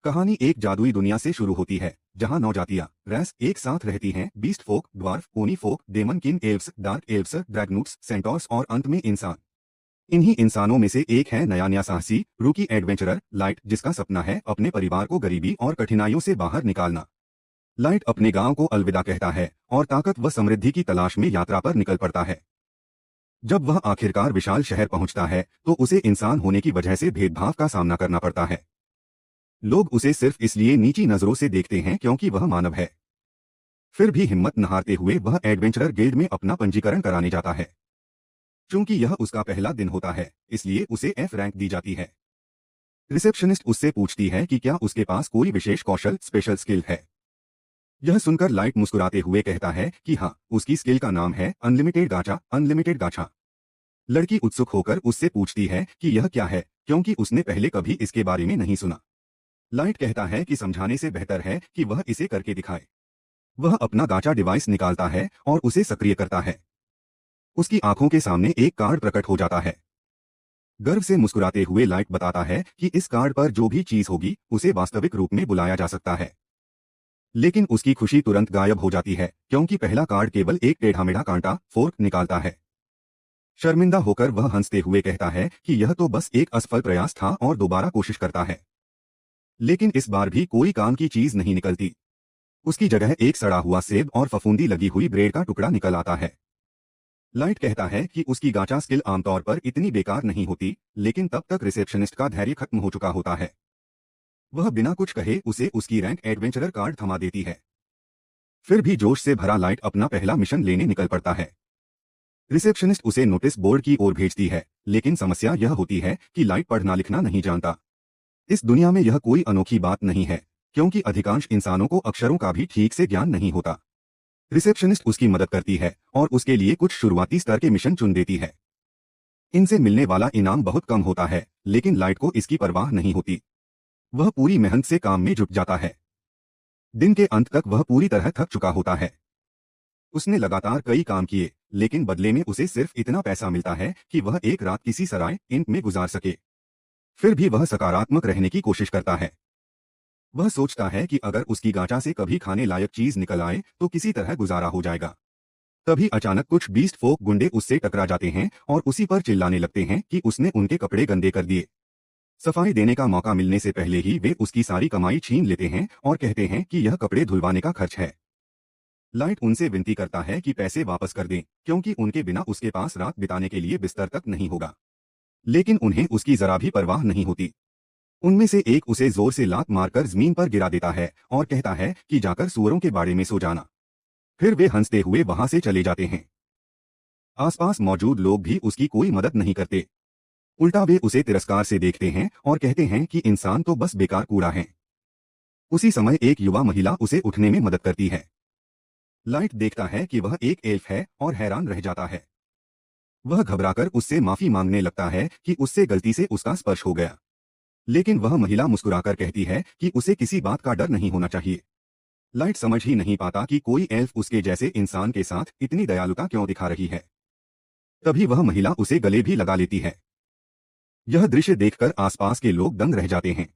कहानी एक जादुई दुनिया से शुरू होती है जहां नौ जातियां रैस एक साथ रहती हैं। बीस्ट फोक, ड्वार्फ, पोनी फोक, डेमन किन, एल्व्स, डार्क एल्व्स, ड्रैगनूट्स, सेंटोर्स और अंत में इंसान। इन्हीं इंसानों में से एक है नया नया साहसी रूकी एडवेंचरर लाइट, जिसका सपना है अपने परिवार को गरीबी और कठिनाइयों से बाहर निकालना। लाइट अपने गांव को अलविदा कहता है और ताकत व समृद्धि की तलाश में यात्रा पर निकल पड़ता है। जब वह आखिरकार विशाल शहर पहुंचता है तो उसे इंसान होने की वजह से भेदभाव का सामना करना पड़ता है। लोग उसे सिर्फ इसलिए नीची नजरों से देखते हैं क्योंकि वह मानव है। फिर भी हिम्मत न हारते हुए वह एडवेंचरर गिल्ड में अपना पंजीकरण कराने जाता है। चूंकि यह उसका पहला दिन होता है, इसलिए उसे एफ रैंक दी जाती है। रिसेप्शनिस्ट उससे पूछती है कि क्या उसके पास कोई विशेष कौशल, स्पेशल स्किल है। यह सुनकर लाइट मुस्कुराते हुए कहता है कि हाँ, उसकी स्किल का नाम है अनलिमिटेड गाचा। अनलिमिटेड गाचा। लड़की उत्सुक होकर उससे पूछती है कि यह क्या है, क्योंकि उसने पहले कभी इसके बारे में नहीं सुना। लाइट कहता है कि समझाने से बेहतर है कि वह इसे करके दिखाए। वह अपना गाचा डिवाइस निकालता है और उसे सक्रिय करता है। उसकी आंखों के सामने एक कार्ड प्रकट हो जाता है। गर्व से मुस्कुराते हुए लाइट बताता है कि इस कार्ड पर जो भी चीज होगी उसे वास्तविक रूप में बुलाया जा सकता है। लेकिन उसकी खुशी तुरंत गायब हो जाती है क्योंकि पहला कार्ड केवल एक टेढ़ा-मेढ़ा कांटा फोर्क निकालता है। शर्मिंदा होकर वह हंसते हुए कहता है कि यह तो बस एक असफल प्रयास था और दोबारा कोशिश करता है। लेकिन इस बार भी कोई काम की चीज नहीं निकलती। उसकी जगह एक सड़ा हुआ सेब और फफूंदी लगी हुई ब्रेड का टुकड़ा निकल आता है। लाइट कहता है कि उसकी गाचा स्किल आमतौर पर इतनी बेकार नहीं होती, लेकिन तब तक रिसेप्शनिस्ट का धैर्य खत्म हो चुका होता है। वह बिना कुछ कहे उसे उसकी रैंक एडवेंचरर कार्ड थमा देती है। फिर भी जोश से भरा लाइट अपना पहला मिशन लेने निकल पड़ता है। रिसेप्शनिस्ट उसे नोटिस बोर्ड की ओर भेजती है, लेकिन समस्या यह होती है कि लाइट पढ़ना लिखना नहीं जानता। इस दुनिया में यह कोई अनोखी बात नहीं है, क्योंकि अधिकांश इंसानों को अक्षरों का भी ठीक से ज्ञान नहीं होता। रिसेप्शनिस्ट उसकी मदद करती है और उसके लिए कुछ शुरुआती स्तर के मिशन चुन देती है। इनसे मिलने वाला इनाम बहुत कम होता है, लेकिन लाइट को इसकी परवाह नहीं होती। वह पूरी मेहनत से काम में जुट जाता है। दिन के अंत तक वह पूरी तरह थक चुका होता है। उसने लगातार कई काम किए, लेकिन बदले में उसे सिर्फ इतना पैसा मिलता है कि वह एक रात किसी सराय इन में गुजार सके। फिर भी वह सकारात्मक रहने की कोशिश करता है। वह सोचता है कि अगर उसकी गांचा से कभी खाने लायक चीज निकल आए तो किसी तरह गुजारा हो जाएगा। तभी अचानक कुछ बीस्ट फोक गुंडे उससे टकरा जाते हैं और उसी पर चिल्लाने लगते हैं कि उसने उनके कपड़े गंदे कर दिए। सफाई देने का मौका मिलने से पहले ही वे उसकी सारी कमाई छीन लेते हैं और कहते हैं कि यह कपड़े धुलवाने का खर्च है। लाइट उनसे विनती करता है कि पैसे वापस कर दें, क्योंकि उनके बिना उसके पास रात बिताने के लिए बिस्तर तक नहीं होगा। लेकिन उन्हें उसकी जरा भी परवाह नहीं होती। उनमें से एक उसे जोर से लात मारकर जमीन पर गिरा देता है और कहता है कि जाकर सूअरों के बाड़े में सो जाना। फिर वे हंसते हुए वहां से चले जाते हैं। आसपास मौजूद लोग भी उसकी कोई मदद नहीं करते। उल्टा वे उसे तिरस्कार से देखते हैं और कहते हैं कि इंसान तो बस बेकार कूड़ा है। उसी समय एक युवा महिला उसे उठने में मदद करती है। लाइट देखता है कि वह एक एल्फ है और हैरान रह जाता है। वह घबराकर उससे माफी मांगने लगता है कि उससे गलती से उसका स्पर्श हो गया। लेकिन वह महिला मुस्कुराकर कहती है कि उसे किसी बात का डर नहीं होना चाहिए। लाइट समझ ही नहीं पाता कि कोई एल्फ उसके जैसे इंसान के साथ इतनी दयालुता क्यों दिखा रही है। तभी वह महिला उसे गले भी लगा लेती है। यह दृश्य देखकर आसपास के लोग दंग रह जाते हैं।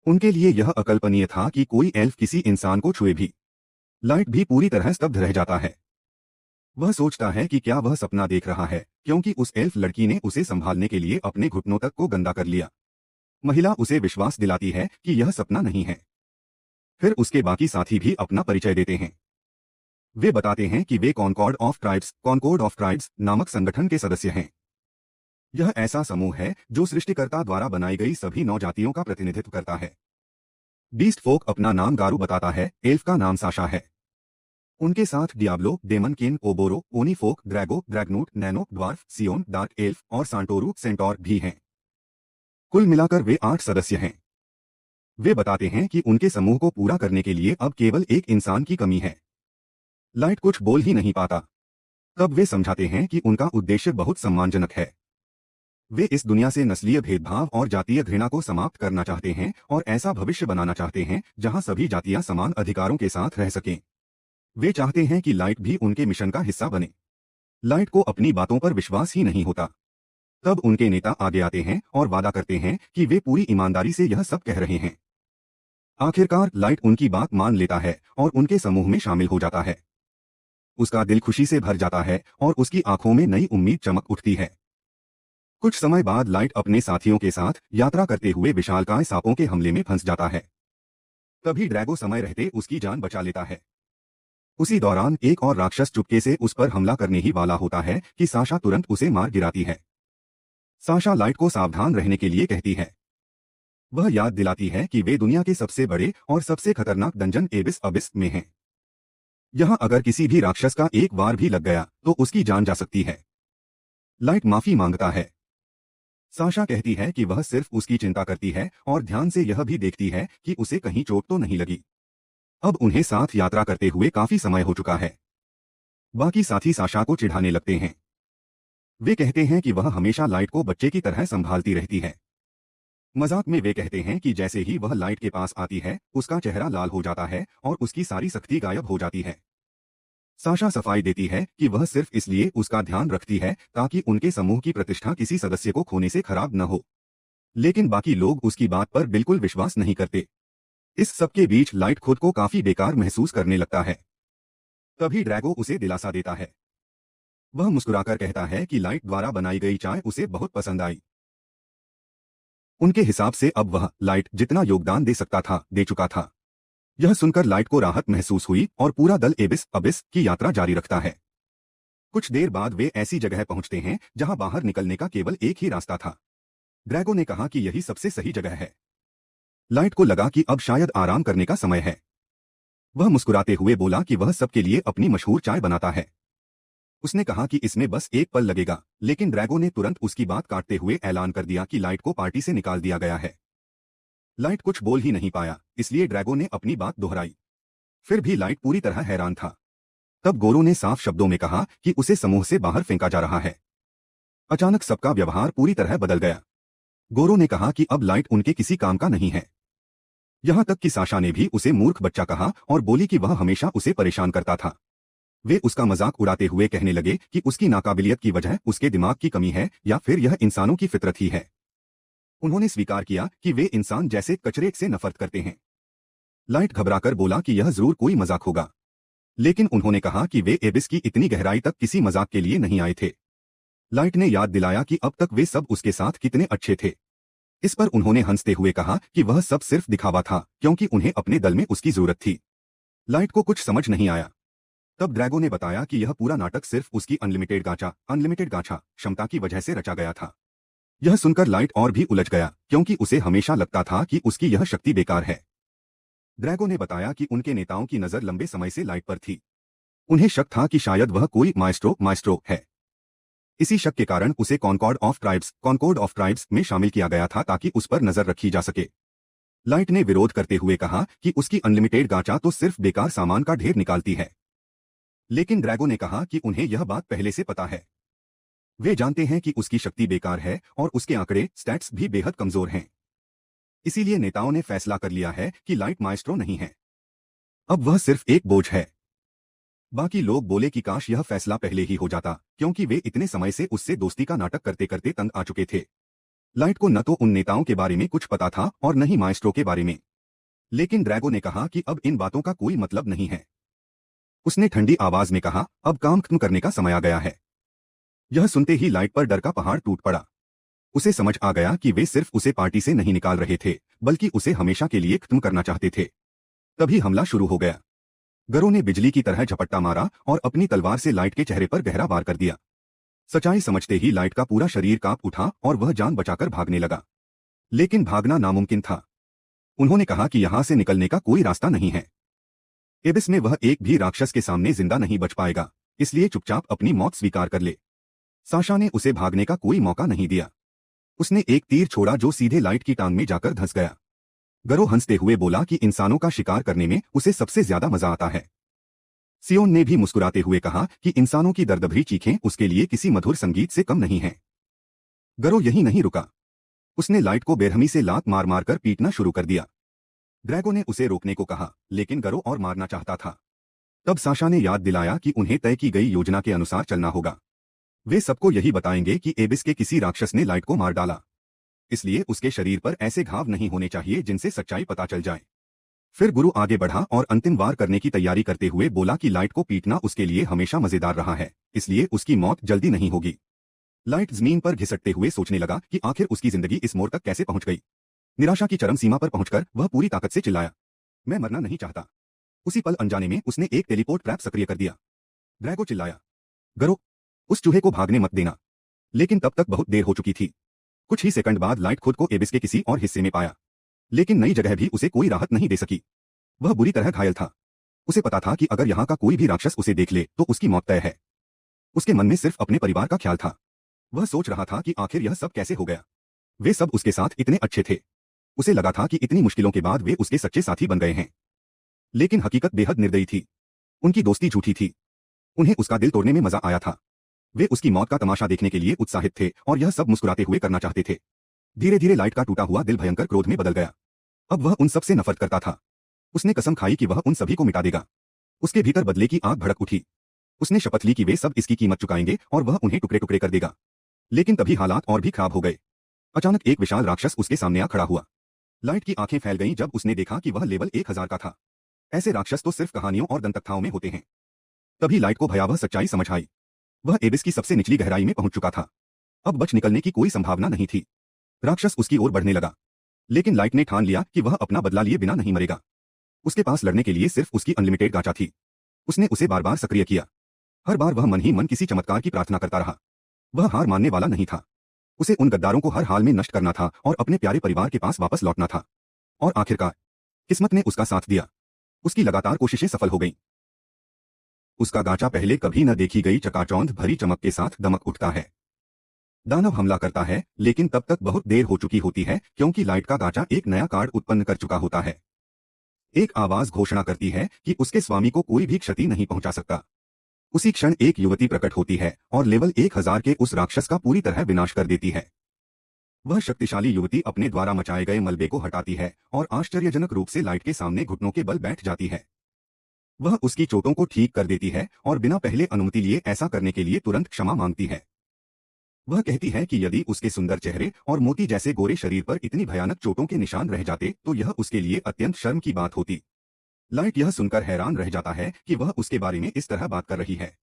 उनके लिए यह अकल्पनीय था कि कोई एल्फ किसी इंसान को छुए भी। लाइट भी पूरी तरह स्तब्ध रह जाता है। वह सोचता है कि क्या वह सपना देख रहा है, क्योंकि उस एल्फ लड़की ने उसे संभालने के लिए अपने घुटनों तक को गंदा कर लिया। महिला उसे विश्वास दिलाती है कि यह सपना नहीं है। फिर उसके बाकी साथी भी अपना परिचय देते हैं। वे बताते हैं कि वे कॉनकॉर्ड ऑफ ट्राइब्स नामक संगठन के सदस्य हैं। यह ऐसा समूह है जो सृष्टिकर्ता द्वारा बनाई गई सभी 9 जातियों का प्रतिनिधित्व करता है। बीस्ट फोक अपना नाम गारू बताता है, एल्फ का नाम साशा है। उनके साथ Diablo, daemon kin, Oboro, oni folk, Drago, dragonewt, nano, dwarf, Sion, dark elf और सांटोरू, सेंटोर भी हैं। कुल मिलाकर वे 8 सदस्य हैं। वे बताते हैं कि उनके समूह को पूरा करने के लिए अब केवल एक इंसान की कमी है। लाइट कुछ बोल ही नहीं पाता। तब वे समझाते हैं कि उनका उद्देश्य बहुत सम्मानजनक है। वे इस दुनिया से नस्लीय भेदभाव और जातीय घृणा को समाप्त करना चाहते हैं और ऐसा भविष्य बनाना चाहते हैं जहां सभी जातियां समान अधिकारों के साथ रह सकें। वे चाहते हैं कि लाइट भी उनके मिशन का हिस्सा बने। लाइट को अपनी बातों पर विश्वास ही नहीं होता। तब उनके नेता आगे आते हैं और वादा करते हैं कि वे पूरी ईमानदारी से यह सब कह रहे हैं। आखिरकार लाइट उनकी बात मान लेता है और उनके समूह में शामिल हो जाता है। उसका दिल खुशी से भर जाता है और उसकी आंखों में नई उम्मीद चमक उठती है। कुछ समय बाद लाइट अपने साथियों के साथ यात्रा करते हुए विशालकाय सांपों के हमले में फंस जाता है। तभी ड्रैगो समय रहते उसकी जान बचा लेता है। उसी दौरान एक और राक्षस चुपके से उस पर हमला करने ही वाला होता है कि साशा तुरंत उसे मार गिराती है। साशा लाइट को सावधान रहने के लिए कहती है। वह याद दिलाती है कि वे दुनिया के सबसे बड़े और सबसे खतरनाक डंजन एबिस अबिस में हैं। यहाँ अगर किसी भी राक्षस का एक बार भी लग गया तो उसकी जान जा सकती है। लाइट माफी मांगता है। साशा कहती है कि वह सिर्फ उसकी चिंता करती है और ध्यान से यह भी देखती है कि उसे कहीं चोट तो नहीं लगी। अब उन्हें साथ यात्रा करते हुए काफी समय हो चुका है। बाकी साथी साशा को चिढ़ाने लगते हैं। वे कहते हैं कि वह हमेशा लाइट को बच्चे की तरह संभालती रहती है। मजाक में वे कहते हैं कि जैसे ही वह लाइट के पास आती है उसका चेहरा लाल हो जाता है और उसकी सारी सख्ती गायब हो जाती है। साशा सफाई देती है कि वह सिर्फ इसलिए उसका ध्यान रखती है ताकि उनके समूह की प्रतिष्ठा किसी सदस्य को खोने से खराब न हो। लेकिन बाकी लोग उसकी बात पर बिल्कुल विश्वास नहीं करते। इस सबके बीच लाइट खुद को काफी बेकार महसूस करने लगता है। तभी ड्रैगो उसे दिलासा देता है। वह मुस्कुराकर कहता है कि लाइट द्वारा बनाई गई चाय उसे बहुत पसंद आई। उनके हिसाब से अब वह लाइट जितना योगदान दे सकता था दे चुका था। यह सुनकर लाइट को राहत महसूस हुई और पूरा दल एबिस अबिस की यात्रा जारी रखता है। कुछ देर बाद वे ऐसी जगह पहुंचते हैं जहां बाहर निकलने का केवल एक ही रास्ता था। ड्रैगो ने कहा कि यही सबसे सही जगह है। लाइट को लगा कि अब शायद आराम करने का समय है। वह मुस्कुराते हुए बोला कि वह सबके लिए अपनी मशहूर चाय बनाता है। उसने कहा कि इसमें बस एक पल लगेगा, लेकिन ड्रैगो ने तुरंत उसकी बात काटते हुए ऐलान कर दिया कि लाइट को पार्टी से निकाल दिया गया है। लाइट कुछ बोल ही नहीं पाया, इसलिए ड्रैगो ने अपनी बात दोहराई। फिर भी लाइट पूरी तरह हैरान था। तब गोरो ने साफ शब्दों में कहा कि उसे समूह से बाहर फेंका जा रहा है। अचानक सबका व्यवहार पूरी तरह बदल गया। गोरो ने कहा कि अब लाइट उनके किसी काम का नहीं है। यहां तक कि साशा ने भी उसे मूर्ख बच्चा कहा और बोली कि वह हमेशा उसे परेशान करता था। वे उसका मजाक उड़ाते हुए कहने लगे कि उसकी नाकाबिलियत की वजह उसके दिमाग की कमी है या फिर यह इंसानों की फितरत ही है। उन्होंने स्वीकार किया कि वे इंसान जैसे कचरे से नफरत करते हैं। लाइट घबराकर बोला कि यह जरूर कोई मजाक होगा, लेकिन उन्होंने कहा कि वे एबिस की इतनी गहराई तक किसी मजाक के लिए नहीं आए थे। लाइट ने याद दिलाया कि अब तक वे सब उसके साथ कितने अच्छे थे। इस पर उन्होंने हंसते हुए कहा कि वह सब सिर्फ दिखावा था क्योंकि उन्हें अपने दल में उसकी जरूरत थी। लाइट को कुछ समझ नहीं आया। तब ड्रैगो ने बताया कि यह पूरा नाटक सिर्फ उसकी अनलिमिटेड गांचा क्षमता की वजह से रचा गया था। यह सुनकर लाइट और भी उलझ गया क्योंकि उसे हमेशा लगता था कि उसकी यह शक्ति बेकार है। ड्रैगो ने बताया कि उनके नेताओं की नजर लंबे समय से लाइट पर थी। उन्हें शक था कि शायद वह कोई माइस्ट्रो है। इसी शक के कारण उसे कॉनकॉर्ड ऑफ ट्राइब्स में शामिल किया गया था ताकि उस पर नजर रखी जा सके। लाइट ने विरोध करते हुए कहा कि उसकी अनलिमिटेड गांचा तो सिर्फ बेकार सामान का ढेर निकालती है। लेकिन ड्रैगो ने कहा कि उन्हें यह बात पहले से पता है। वे जानते हैं कि उसकी शक्ति बेकार है और उसके आंकड़े स्टैट्स भी बेहद कमजोर हैं। इसीलिए नेताओं ने फैसला कर लिया है कि लाइट माइस्ट्रो नहीं है। अब वह सिर्फ एक बोझ है। बाकी लोग बोले कि काश यह फैसला पहले ही हो जाता क्योंकि वे इतने समय से उससे दोस्ती का नाटक करते करते तंग आ चुके थे। लाइट को न तो उन नेताओं के बारे में कुछ पता था और न ही माइस्ट्रो के बारे में। लेकिन ड्रैगो ने कहा कि अब इन बातों का कोई मतलब नहीं है। उसने ठंडी आवाज में कहा, अब काम खत्म करने का समय आ गया है। यह सुनते ही लाइट पर डर का पहाड़ टूट पड़ा। उसे समझ आ गया कि वे सिर्फ उसे पार्टी से नहीं निकाल रहे थे बल्कि उसे हमेशा के लिए खत्म करना चाहते थे। तभी हमला शुरू हो गया। गरो ने बिजली की तरह झपट्टा मारा और अपनी तलवार से लाइट के चेहरे पर गहरा वार कर दिया। सच्चाई समझते ही लाइट का पूरा शरीर कांप उठा और वह जान बचाकर भागने लगा। लेकिन भागना नामुमकिन था। उन्होंने कहा कि यहां से निकलने का कोई रास्ता नहीं है। एबिस में वह एक भी राक्षस के सामने जिंदा नहीं बच पाएगा, इसलिए चुपचाप अपनी मौत स्वीकार कर ले। साशा ने उसे भागने का कोई मौका नहीं दिया। उसने एक तीर छोड़ा जो सीधे लाइट की टांग में जाकर धंस गया। गरो हंसते हुए बोला कि इंसानों का शिकार करने में उसे सबसे ज्यादा मजा आता है। सियोन ने भी मुस्कुराते हुए कहा कि इंसानों की दर्दभरी चीखें उसके लिए किसी मधुर संगीत से कम नहीं हैं। गरो यहीं नहीं रुका। उसने लाइट को बेरहमी से लात मार मार कर पीटना शुरू कर दिया। ड्रैगो ने उसे रोकने को कहा, लेकिन गरो और मारना चाहता था। तब साशा ने याद दिलाया कि उन्हें तय की गई योजना के अनुसार चलना होगा। वे सबको यही बताएंगे कि एबिस के किसी राक्षस ने लाइट को मार डाला, इसलिए उसके शरीर पर ऐसे घाव नहीं होने चाहिए जिनसे सच्चाई पता चल जाए। फिर गुरु आगे बढ़ा और अंतिम वार करने की तैयारी करते हुए बोला कि लाइट को पीटना उसके लिए हमेशा मजेदार रहा है, इसलिए उसकी मौत जल्दी नहीं होगी। लाइट जमीन पर घिसटते हुए सोचने लगा कि आखिर उसकी जिंदगी इस मोड़ तक कैसे पहुंच गई। निराशा की चरम सीमा पर पहुंचकर वह पूरी ताकत से चिल्लाया, मैं मरना नहीं चाहता। उसी पल अनजाने में उसने एक टेलीपोर्ट ट्रैप सक्रिय कर दिया। ड्रैगो चिल्लाया, गरो, उस चूहे को भागने मत देना। लेकिन तब तक बहुत देर हो चुकी थी। कुछ ही सेकंड बाद लाइट खुद को एबिस के किसी और हिस्से में पाया, लेकिन नई जगह भी उसे कोई राहत नहीं दे सकी। वह बुरी तरह घायल था। उसे पता था कि अगर यहाँ का कोई भी राक्षस उसे देख ले तो उसकी मौत तय है। उसके मन में सिर्फ अपने परिवार का ख्याल था। वह सोच रहा था कि आखिर यह सब कैसे हो गया। वे सब उसके साथ इतने अच्छे थे। उसे लगा था कि इतनी मुश्किलों के बाद वे उसके सच्चे साथी बन गए हैं। लेकिन हकीकत बेहद निर्दयी थी। उनकी दोस्ती झूठी थी। उन्हें उसका दिल तोड़ने में मजा आया था। वे उसकी मौत का तमाशा देखने के लिए उत्साहित थे और यह सब मुस्कुराते हुए करना चाहते थे। धीरे धीरे लाइट का टूटा हुआ दिल भयंकर क्रोध में बदल गया। अब वह उन सब से नफरत करता था। उसने कसम खाई कि वह उन सभी को मिटा देगा। उसके भीतर बदले की आग भड़क उठी। उसने शपथ ली कि वे सब इसकी कीमत चुकाएंगे और वह उन्हें टुकड़े टुकड़े कर देगा। लेकिन तभी हालात और भी खराब हो गए। अचानक एक विशाल राक्षस उसके सामने आ खड़ा हुआ। लाइट की आंखें फैल गईं जब उसने देखा कि वह लेवल 1000 का था। ऐसे राक्षस तो सिर्फ कहानियों और दंतकथाओं में होते हैं। तभी लाइट को भयावह सच्चाई समझ आई। वह एबिस की सबसे निचली गहराई में पहुंच चुका था। अब बच निकलने की कोई संभावना नहीं थी। राक्षस उसकी ओर बढ़ने लगा, लेकिन लाइट ने ठान लिया कि वह अपना बदला लिए बिना नहीं मरेगा। उसके पास लड़ने के लिए सिर्फ उसकी अनलिमिटेड गाचा थी। उसने उसे बार बार सक्रिय किया। हर बार वह मन ही मन किसी चमत्कार की प्रार्थना करता रहा। वह हार मानने वाला नहीं था। उसे उन गद्दारों को हर हाल में नष्ट करना था और अपने प्यारे परिवार के पास वापस लौटना था। और आखिरकार किस्मत ने उसका साथ दिया। उसकी लगातार कोशिशें सफल हो गईं। उसका गाचा पहले कभी न देखी गई चकाचौंध भरी चमक के साथ दमक उठता है। दानव हमला करता है, लेकिन तब तक बहुत देर हो चुकी होती है क्योंकि लाइट का गाचा एक नया कार्ड उत्पन्न कर चुका होता है। एक आवाज घोषणा करती है कि उसके स्वामी को कोई भी क्षति नहीं पहुंचा सकता। उसी क्षण एक युवती प्रकट होती है और लेवल 1000 के उस राक्षस का पूरी तरह विनाश कर देती है। वह शक्तिशाली युवती अपने द्वारा मचाए गए मलबे को हटाती है और आश्चर्यजनक रूप से लाइट के सामने घुटनों के बल बैठ जाती है। वह उसकी चोटों को ठीक कर देती है और बिना पहले अनुमति लिए ऐसा करने के लिए तुरंत क्षमा मांगती है। वह कहती है कि यदि उसके सुंदर चेहरे और मोती जैसे गोरे शरीर पर इतनी भयानक चोटों के निशान रह जाते तो यह उसके लिए अत्यंत शर्म की बात होती। लाइट यह सुनकर हैरान रह जाता है कि वह उसके बारे में इस तरह बात कर रही है।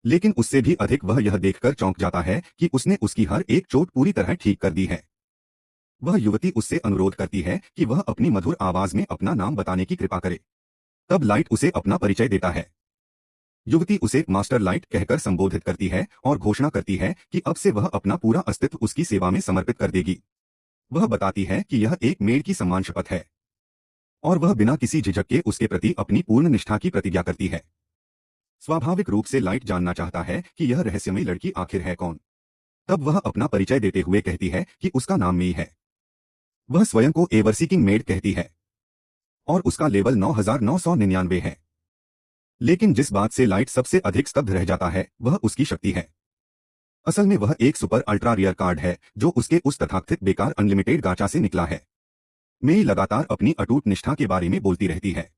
लेकिन उससे भी अधिक वह यह देखकर चौंक जाता है कि उसने उसकी हर एक चोट पूरी तरह ठीक कर दी है। वह युवती उससे अनुरोध करती है कि वह अपनी मधुर आवाज में अपना नाम बताने की कृपा करे। तब लाइट उसे अपना परिचय देता है। युवती उसे मास्टर लाइट कहकर संबोधित करती है और घोषणा करती है कि अब से वह अपना पूरा अस्तित्व उसकी सेवा में समर्पित कर देगी। वह बताती है कि यह एक मेड की सम्मान शपथ है और वह बिना किसी झिझक के उसके प्रति अपनी पूर्ण निष्ठा की प्रतिज्ञा करती है। स्वाभाविक रूप से लाइट जानना चाहता है कि यह रहस्यमयी लड़की आखिर है कौन। तब वह अपना परिचय देते हुए कहती है कि उसका नाम मेई है। वह स्वयं को एवरसीकिंग मेड कहती है और उसका लेवल 9999 है। लेकिन जिस बात से लाइट सबसे अधिक स्तब्ध रह जाता है वह उसकी शक्ति है। असल में वह एक सुपर अल्ट्रा रियर कार्ड है जो उसके उस तथाकथित बेकार अनलिमिटेड गाचा से निकला है। मेई लगातार अपनी अटूट निष्ठा के बारे में बोलती रहती है।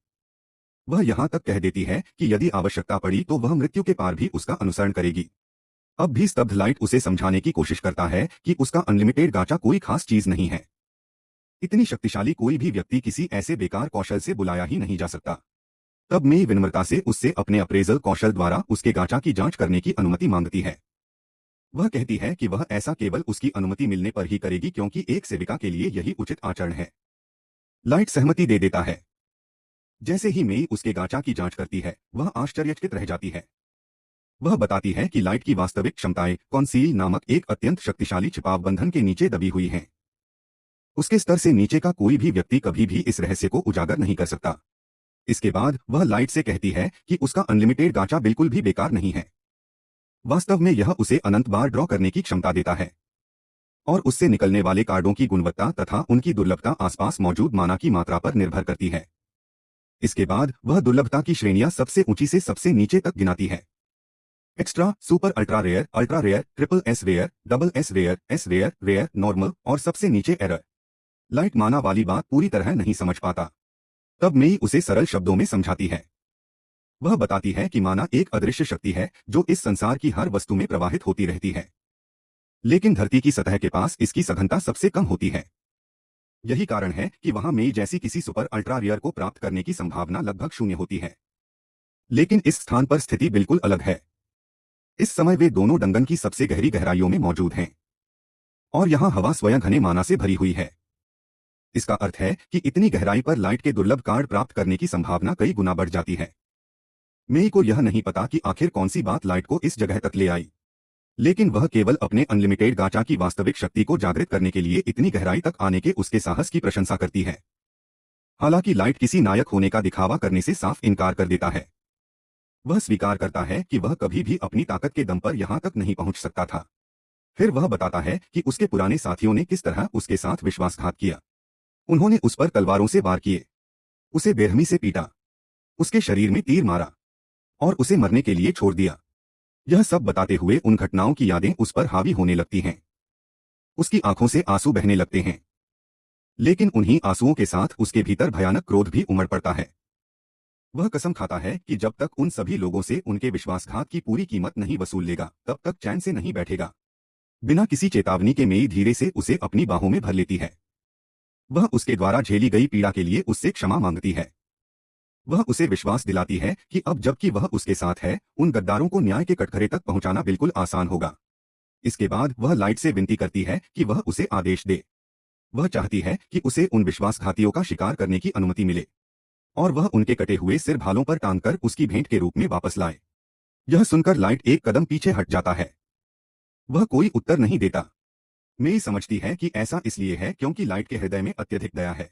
वह यहां तक कह देती है कि यदि आवश्यकता पड़ी तो वह मृत्यु के पार भी उसका अनुसरण करेगी। अब भी स्तब्ध लाइट उसे समझाने की कोशिश करता है कि उसका अनलिमिटेड गाचा कोई खास चीज नहीं है। इतनी शक्तिशाली कोई भी व्यक्ति किसी ऐसे बेकार कौशल से बुलाया ही नहीं जा सकता। तब मेई विनम्रता से उससे अपने अप्रेजल कौशल द्वारा उसके गाचा की जांच करने की अनुमति मांगती है। वह कहती है कि वह ऐसा केवल उसकी अनुमति मिलने पर ही करेगी क्योंकि एक सेविका के लिए यही उचित आचरण है। लाइट सहमति दे देता है। जैसे ही मेई उसके गाचा की जांच करती है वह आश्चर्यचकित रह जाती है। वह बताती है कि लाइट की वास्तविक क्षमताएं कॉन्सील नामक एक अत्यंत शक्तिशाली छिपाव बंधन के नीचे दबी हुई हैं। उसके स्तर से नीचे का कोई भी व्यक्ति कभी भी इस रहस्य को उजागर नहीं कर सकता। इसके बाद वह लाइट से कहती है कि उसका अनलिमिटेड गाचा बिल्कुल भी बेकार नहीं है। वास्तव में यह उसे अनंत बार ड्रॉ करने की क्षमता देता है और उससे निकलने वाले कार्डों की गुणवत्ता तथा उनकी दुर्लभता आसपास मौजूद माना की मात्रा पर निर्भर करती है। इसके बाद वह दुर्लभता की श्रेणियां सबसे ऊंची से सबसे नीचे तक गिनाती है। Extra, super ultra rare, triple S rare, double S rare, rare, normal और सबसे नीचे एरर। लाइट माना वाली बात पूरी तरह नहीं समझ पाता। तब मेई उसे सरल शब्दों में समझाती है। वह बताती है कि माना एक अदृश्य शक्ति है जो इस संसार की हर वस्तु में प्रवाहित होती रहती है, लेकिन धरती की सतह के पास इसकी सघनता सबसे कम होती है। यही कारण है कि वहां मेई जैसी किसी सुपर अल्ट्रा रेयर को प्राप्त करने की संभावना लगभग शून्य होती है। लेकिन इस स्थान पर स्थिति बिल्कुल अलग है। इस समय वे दोनों डंगन की सबसे गहरी गहराइयों में मौजूद हैं और यहाँ हवा स्वयं घने माना से भरी हुई है। इसका अर्थ है कि इतनी गहराई पर लाइट के दुर्लभ कार्ड प्राप्त करने की संभावना कई गुना बढ़ जाती है। मेई को यह नहीं पता कि आखिर कौन सी बात लाइट को इस जगह तक ले आई, लेकिन वह केवल अपने अनलिमिटेड गाचा की वास्तविक शक्ति को जागृत करने के लिए इतनी गहराई तक आने के उसके साहस की प्रशंसा करती है। हालांकि लाइट किसी नायक होने का दिखावा करने से साफ इनकार कर देता है। वह स्वीकार करता है कि वह कभी भी अपनी ताकत के दम पर यहां तक नहीं पहुंच सकता था। फिर वह बताता है कि उसके पुराने साथियों ने किस तरह उसके साथ विश्वासघात किया। उन्होंने उस पर तलवारों से वार किए, उसे बेरहमी से पीटा, उसके शरीर में तीर मारा और उसे मरने के लिए छोड़ दिया। यह सब बताते हुए उन घटनाओं की यादें उस पर हावी होने लगती हैं। उसकी आंखों से आंसू बहने लगते हैं, लेकिन उन्हीं आंसुओं के साथ उसके भीतर भयानक क्रोध भी उमड़ पड़ता है। वह कसम खाता है कि जब तक उन सभी लोगों से उनके विश्वासघात की पूरी कीमत नहीं वसूल लेगा, तब तक चैन से नहीं बैठेगा। बिना किसी चेतावनी के मेई धीरे से उसे अपनी बाहों में भर लेती है। वह उसके द्वारा झेली गई पीड़ा के लिए उससे क्षमा मांगती है। वह उसे विश्वास दिलाती है कि अब जबकि वह उसके साथ है, उन गद्दारों को न्याय के कटघरे तक पहुंचाना बिल्कुल आसान होगा। इसके बाद वह लाइट से विनती करती है कि वह उसे आदेश दे। वह चाहती है कि उसे उन विश्वासघातियों का शिकार करने की अनुमति मिले और वह उनके कटे हुए सिर भालों पर टांगकर उसकी भेंट के रूप में वापस लाए। यह सुनकर लाइट एक कदम पीछे हट जाता है। वह कोई उत्तर नहीं देता। मेई समझती है कि ऐसा इसलिए है क्योंकि लाइट के हृदय में अत्यधिक दया है।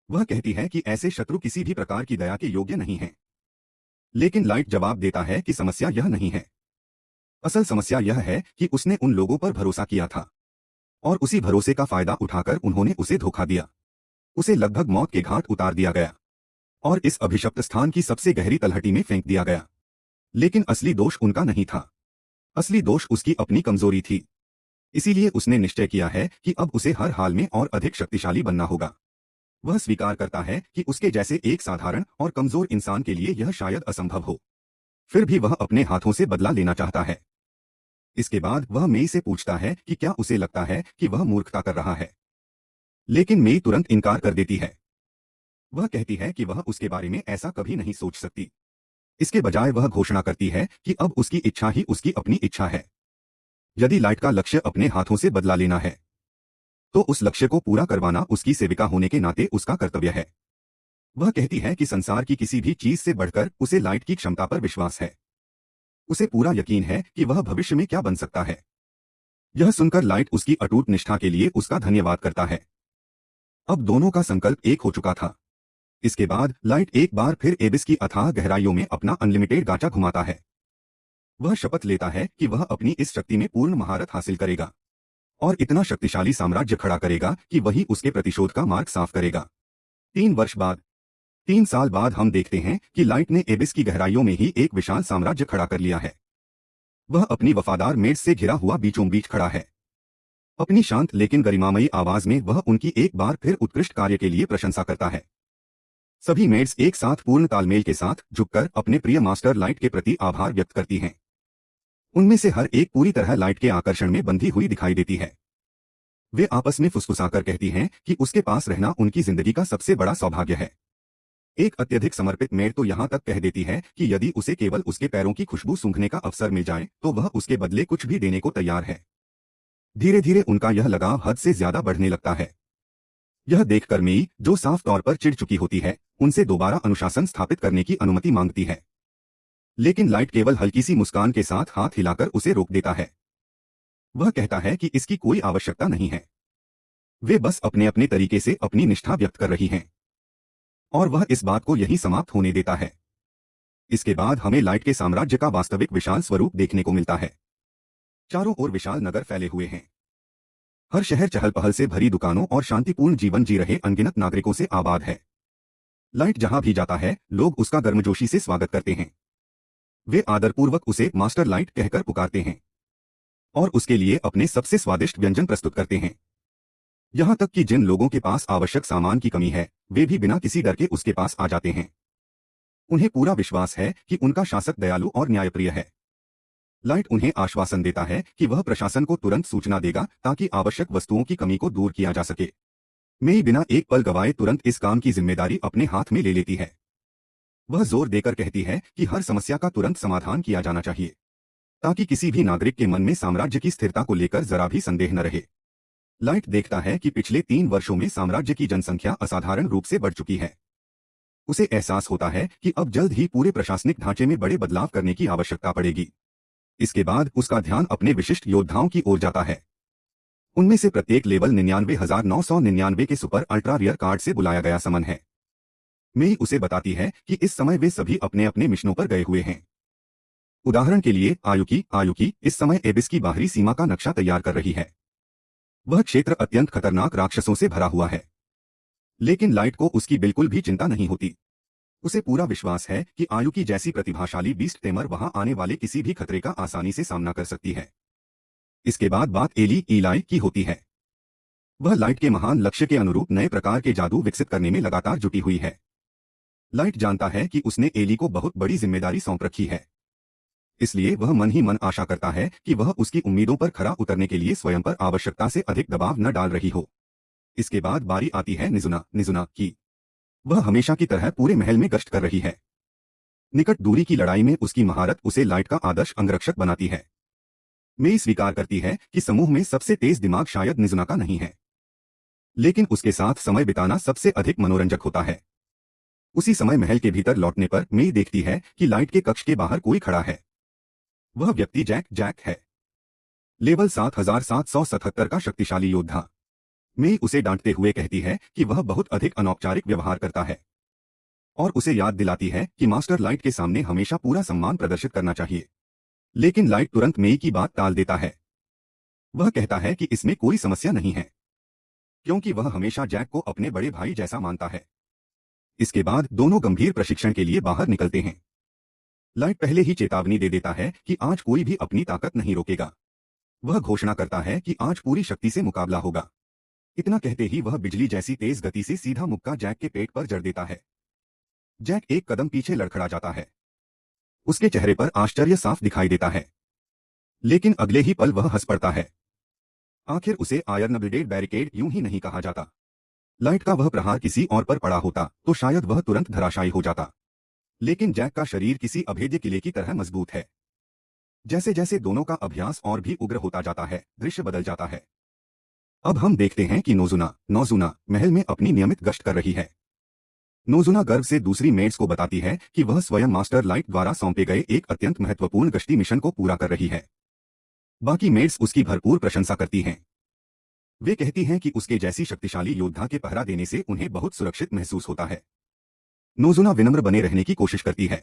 वह कहती है कि ऐसे शत्रु किसी भी प्रकार की दया के योग्य नहीं हैं। लेकिन लाइट जवाब देता है कि समस्या यह नहीं है। असल समस्या यह है कि उसने उन लोगों पर भरोसा किया था और उसी भरोसे का फायदा उठाकर उन्होंने उसे धोखा दिया। उसे लगभग मौत के घाट उतार दिया गया और इस अभिशप्त स्थान की सबसे गहरी तलहटी में फेंक दिया गया। लेकिन असली दोष उनका नहीं था। असली दोष उसकी अपनी कमजोरी थी। इसीलिए उसने निश्चय किया है कि अब उसे हर हाल में और अधिक शक्तिशाली बनना होगा। वह स्वीकार करता है कि उसके जैसे एक साधारण और कमजोर इंसान के लिए यह शायद असंभव हो। फिर भी वह अपने हाथों से बदला लेना चाहता है। इसके बाद वह मेई से पूछता है कि क्या उसे लगता है कि वह मूर्खता कर रहा है, लेकिन मेई तुरंत इनकार कर देती है। वह कहती है कि वह उसके बारे में ऐसा कभी नहीं सोच सकती। इसके बजाय वह घोषणा करती है कि अब उसकी इच्छा ही उसकी अपनी इच्छा है। यदि लाइट का लक्ष्य अपने हाथों से बदला लेना है, तो उस लक्ष्य को पूरा करवाना उसकी सेविका होने के नाते उसका कर्तव्य है। वह कहती है कि संसार की किसी भी चीज से बढ़कर उसे लाइट की क्षमता पर विश्वास है। उसे पूरा यकीन है कि वह भविष्य में क्या बन सकता है। यह सुनकर लाइट उसकी अटूट निष्ठा के लिए उसका धन्यवाद करता है। अब दोनों का संकल्प एक हो चुका था। इसके बाद लाइट एक बार फिर एबिस की अथाह गहराइयों में अपना अनलिमिटेड गाचा घुमाता है। वह शपथ लेता है कि वह अपनी इस शक्ति में पूर्ण महारत हासिल करेगा और इतना शक्तिशाली साम्राज्य खड़ा करेगा कि वही उसके प्रतिशोध का मार्ग साफ करेगा। 3 वर्ष बाद, 3 साल बाद हम देखते हैं कि लाइट ने एबिस की गहराइयों में ही एक विशाल साम्राज्य खड़ा कर लिया है। वह अपनी वफादार मेड्स से घिरा हुआ बीचों बीच खड़ा है। अपनी शांत लेकिन गरिमामयी आवाज में वह उनकी एक बार फिर उत्कृष्ट कार्य के लिए प्रशंसा करता है। सभी मेड्स एक साथ पूर्ण तालमेल के साथ झुककर अपने प्रिय मास्टर लाइट के प्रति आभार व्यक्त करती हैं। उनमें से हर एक पूरी तरह लाइट के आकर्षण में बंधी हुई दिखाई देती है। वे आपस में फुसफुसाकर कहती हैं कि उसके पास रहना उनकी जिंदगी का सबसे बड़ा सौभाग्य है। एक अत्यधिक समर्पित मेड तो यहाँ तक कह देती है कि यदि उसे केवल उसके पैरों की खुशबू सूंघने का अवसर मिल जाए तो वह उसके बदले कुछ भी देने को तैयार है। धीरे धीरे उनका यह लगाव हद से ज्यादा बढ़ने लगता है। यह देखकर मेई, जो साफ तौर पर चिढ़ चुकी होती है, उनसे दोबारा अनुशासन स्थापित करने की अनुमति मांगती है। लेकिन लाइट केवल हल्की सी मुस्कान के साथ हाथ हिलाकर उसे रोक देता है। वह कहता है कि इसकी कोई आवश्यकता नहीं है। वे बस अपने अपने तरीके से अपनी निष्ठा व्यक्त कर रही हैं और वह इस बात को यहीं समाप्त होने देता है। इसके बाद हमें लाइट के साम्राज्य का वास्तविक विशाल स्वरूप देखने को मिलता है। चारों ओर विशाल नगर फैले हुए हैं। हर शहर चहल पहल से भरी दुकानों और शांतिपूर्ण जीवन जी रहे अनगिनत नागरिकों से आबाद है। लाइट जहां भी जाता है, लोग उसका गर्मजोशी से स्वागत करते हैं। वे आदरपूर्वक उसे मास्टर लाइट कहकर पुकारते हैं और उसके लिए अपने सबसे स्वादिष्ट व्यंजन प्रस्तुत करते हैं। यहां तक कि जिन लोगों के पास आवश्यक सामान की कमी है, वे भी बिना किसी डर के उसके पास आ जाते हैं। उन्हें पूरा विश्वास है कि उनका शासक दयालु और न्यायप्रिय है। लाइट उन्हें आश्वासन देता है कि वह प्रशासन को तुरंत सूचना देगा ताकि आवश्यक वस्तुओं की कमी को दूर किया जा सके। मेई बिना एक पल गवाए तुरंत इस काम की जिम्मेदारी अपने हाथ में ले लेती है। वह जोर देकर कहती है कि हर समस्या का तुरंत समाधान किया जाना चाहिए, ताकि किसी भी नागरिक के मन में साम्राज्य की स्थिरता को लेकर जरा भी संदेह न रहे। लाइट देखता है कि पिछले 3 वर्षों में साम्राज्य की जनसंख्या असाधारण रूप से बढ़ चुकी है। उसे एहसास होता है कि अब जल्द ही पूरे प्रशासनिक ढांचे में बड़े बदलाव करने की आवश्यकता पड़ेगी। इसके बाद उसका ध्यान अपने विशिष्ट योद्धाओं की ओर जाता है। उनमें से प्रत्येक लेवल 99,999 के सुपर अल्ट्रा रियर कार्ड से बुलाया गया समन है। मेई उसे बताती है कि इस समय वे सभी अपने अपने मिशनों पर गए हुए हैं। उदाहरण के लिए आयुकी इस समय एबिस की बाहरी सीमा का नक्शा तैयार कर रही है। वह क्षेत्र अत्यंत खतरनाक राक्षसों से भरा हुआ है, लेकिन लाइट को उसकी बिल्कुल भी चिंता नहीं होती। उसे पूरा विश्वास है कि आयुकी जैसी प्रतिभाशाली बीस्ट टेमर वहां आने वाले किसी भी खतरे का आसानी से सामना कर सकती है। इसके बाद बात एलाई की होती है। वह लाइट के महान लक्ष्य के अनुरूप नए प्रकार के जादू विकसित करने में लगातार जुटी हुई है। लाइट जानता है कि उसने एली को बहुत बड़ी जिम्मेदारी सौंप रखी है, इसलिए वह मन ही मन आशा करता है कि वह उसकी उम्मीदों पर खरा उतरने के लिए स्वयं पर आवश्यकता से अधिक दबाव न डाल रही हो। इसके बाद बारी आती है निजुना की। वह हमेशा की तरह पूरे महल में गश्त कर रही है। निकट दूरी की लड़ाई में उसकी महारत उसे लाइट का आदर्श अंगरक्षक बनाती है। मेई स्वीकार करती है कि समूह में सबसे तेज दिमाग शायद निजुना का नहीं है, लेकिन उसके साथ समय बिताना सबसे अधिक मनोरंजक होता है। उसी समय महल के भीतर लौटने पर मेई देखती है कि लाइट के कक्ष के बाहर कोई खड़ा है। वह व्यक्ति जैक है, लेवल 7777 का शक्तिशाली योद्धा। मेई उसे डांटते हुए कहती है कि वह बहुत अधिक अनौपचारिक व्यवहार करता है, और उसे याद दिलाती है कि मास्टर लाइट के सामने हमेशा पूरा सम्मान प्रदर्शित करना चाहिए। लेकिन लाइट तुरंत मेई की बात टाल देता है। वह कहता है कि इसमें कोई समस्या नहीं है, क्योंकि वह हमेशा जैक को अपने बड़े भाई जैसा मानता है। इसके बाद दोनों गंभीर प्रशिक्षण के लिए बाहर निकलते हैं। लाइट पहले ही चेतावनी दे देता है कि आज कोई भी अपनी ताकत नहीं रोकेगा। वह घोषणा करता है कि आज पूरी शक्ति से मुकाबला होगा। इतना कहते ही वह बिजली जैसी तेज गति से सीधा मुक्का जैक के पेट पर जड़ देता है। जैक एक कदम पीछे लड़खड़ा जाता है। उसके चेहरे पर आश्चर्य साफ दिखाई देता है, लेकिन अगले ही पल वह हंस पड़ता है। आखिर उसे आयरन ब्लेडेड बैरिकेड यूं ही नहीं कहा जाता। लाइट का वह प्रहार किसी और पर पड़ा होता तो शायद वह तुरंत धराशायी हो जाता, लेकिन जैक का शरीर किसी अभेद्य किले की तरह मजबूत है। जैसे जैसे दोनों का अभ्यास और भी उग्र होता जाता है, दृश्य बदल जाता है। अब हम देखते हैं कि नोजुना महल में अपनी नियमित गश्त कर रही है। नोजुना गर्व से दूसरी मेड्स को बताती है कि वह स्वयं मास्टर लाइट द्वारा सौंपे गए एक अत्यंत महत्वपूर्ण गश्ती मिशन को पूरा कर रही है। बाकी मेड्स उसकी भरपूर प्रशंसा करती हैं। वे कहती हैं कि उसके जैसी शक्तिशाली योद्धा के पहरा देने से उन्हें बहुत सुरक्षित महसूस होता है। नोजुना विनम्र बने रहने की कोशिश करती है।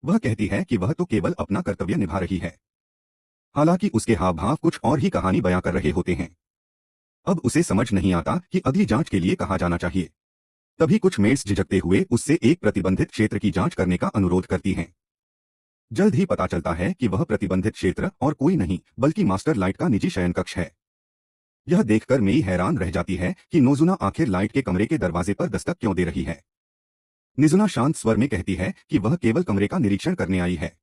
वह कहती है कि वह तो केवल अपना कर्तव्य निभा रही है, हालांकि उसके हाव भाव कुछ और ही कहानी बयां कर रहे होते हैं। अब उसे समझ नहीं आता कि अगली जांच के लिए कहा जाना चाहिए। तभी कुछ मेड्स झिझकते हुए उससे एक प्रतिबंधित क्षेत्र की जांच करने का अनुरोध करती हैं। जल्द ही पता चलता है कि वह प्रतिबंधित क्षेत्र और कोई नहीं बल्कि मास्टर लाइट का निजी शयन कक्ष है। यह देखकर मेई हैरान रह जाती है कि नोजुना आखिर लाइट के कमरे के दरवाजे पर दस्तक क्यों दे रही है। निजुना शांत स्वर में कहती है कि वह केवल कमरे का निरीक्षण करने आई है,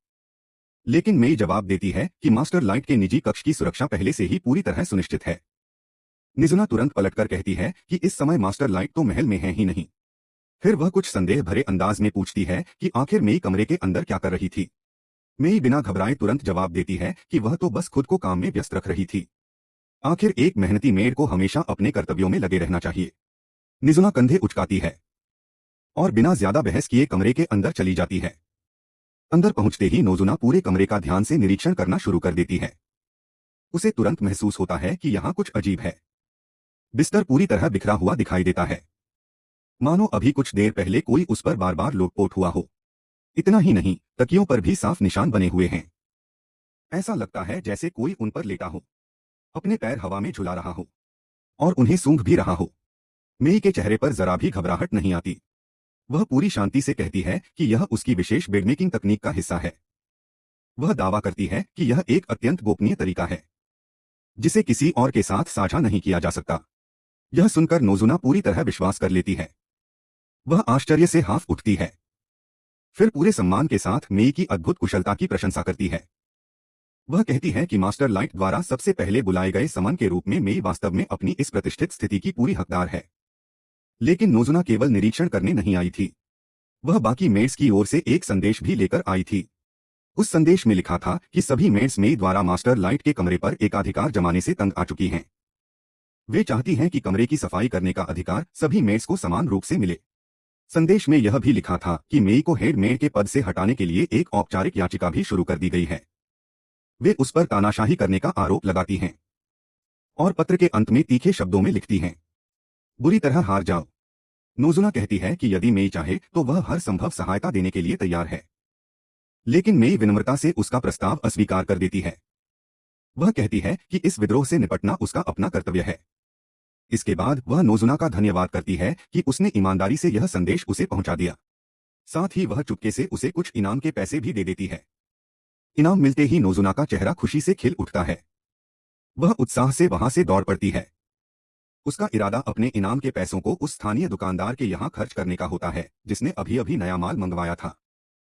लेकिन मेई जवाब देती है कि मास्टर लाइट के निजी कक्ष की सुरक्षा पहले से ही पूरी तरह सुनिश्चित है। निजुना तुरंत पलटकर कहती है कि इस समय मास्टर लाइट तो महल में है ही नहीं। फिर वह कुछ संदेह भरे अंदाज में पूछती है कि आखिर मेई कमरे के अंदर क्या कर रही थी। मेई बिना घबराए तुरंत जवाब देती है कि वह तो बस खुद को काम में व्यस्त रख रही थी। आखिर एक मेहनती मेड को हमेशा अपने कर्तव्यों में लगे रहना चाहिए। निजुना कंधे उचकाती है और बिना ज्यादा बहस किए कमरे के अंदर चली जाती है। अंदर पहुंचते ही नोजुना पूरे कमरे का ध्यान से निरीक्षण करना शुरू कर देती है। उसे तुरंत महसूस होता है कि यहाँ कुछ अजीब है। बिस्तर पूरी तरह बिखरा हुआ दिखाई देता है, मानो अभी कुछ देर पहले कोई उस पर बार बार लोटपोट हुआ हो। इतना ही नहीं, तकियों पर भी साफ निशान बने हुए हैं। ऐसा लगता है जैसे कोई उन पर लेटा हो, अपने पैर हवा में झुला रहा हो और उन्हें सूंघ भी रहा हो। मेई के चेहरे पर जरा भी घबराहट नहीं आती। वह पूरी शांति से कहती है कि यह उसकी विशेष बेडमेकिंग तकनीक का हिस्सा है। वह दावा करती है कि यह एक अत्यंत गोपनीय तरीका है, जिसे किसी और के साथ साझा नहीं किया जा सकता। यह सुनकर नोजुना पूरी तरह विश्वास कर लेती है। वह आश्चर्य से हाफ उठती है, फिर पूरे सम्मान के साथ मेई की अद्भुत कुशलता की प्रशंसा करती है। वह कहती है कि मास्टर लाइट द्वारा सबसे पहले बुलाए गए समन के रूप में मेई वास्तव में अपनी इस प्रतिष्ठित स्थिति की पूरी हकदार है। लेकिन नोजुना केवल निरीक्षण करने नहीं आई थी, वह बाकी मेड्स की ओर से एक संदेश भी लेकर आई थी। उस संदेश में लिखा था कि सभी मेड्स मेई द्वारा मास्टर लाइट के कमरे पर एकाधिकार जमाने से तंग आ चुकी हैं। वे चाहती हैं कि कमरे की सफाई करने का अधिकार सभी मेड्स को समान रूप से मिले। संदेश में यह भी लिखा था कि मेई को हेड मेड के पद से हटाने के लिए एक औपचारिक याचिका भी शुरू कर दी गई है। वे उस पर तानाशाही करने का आरोप लगाती हैं और पत्र के अंत में तीखे शब्दों में लिखती हैं, बुरी तरह हार जाओ। नोजुना कहती है कि यदि मेई चाहे तो वह हर संभव सहायता देने के लिए तैयार है, लेकिन मेई विनम्रता से उसका प्रस्ताव अस्वीकार कर देती है। वह कहती है कि इस विद्रोह से निपटना उसका अपना कर्तव्य है। इसके बाद वह नोजुना का धन्यवाद करती है कि उसने ईमानदारी से यह संदेश उसे पहुंचा दिया। साथ ही वह चुपके से उसे कुछ इनाम के पैसे भी दे देती है। इनाम मिलते ही नोजुना का चेहरा खुशी से खिल उठता है। वह उत्साह से वहां से दौड़ पड़ती है। उसका इरादा अपने इनाम के पैसों को उस स्थानीय दुकानदार के यहाँ खर्च करने का होता है जिसने अभी अभी नया माल मंगवाया था।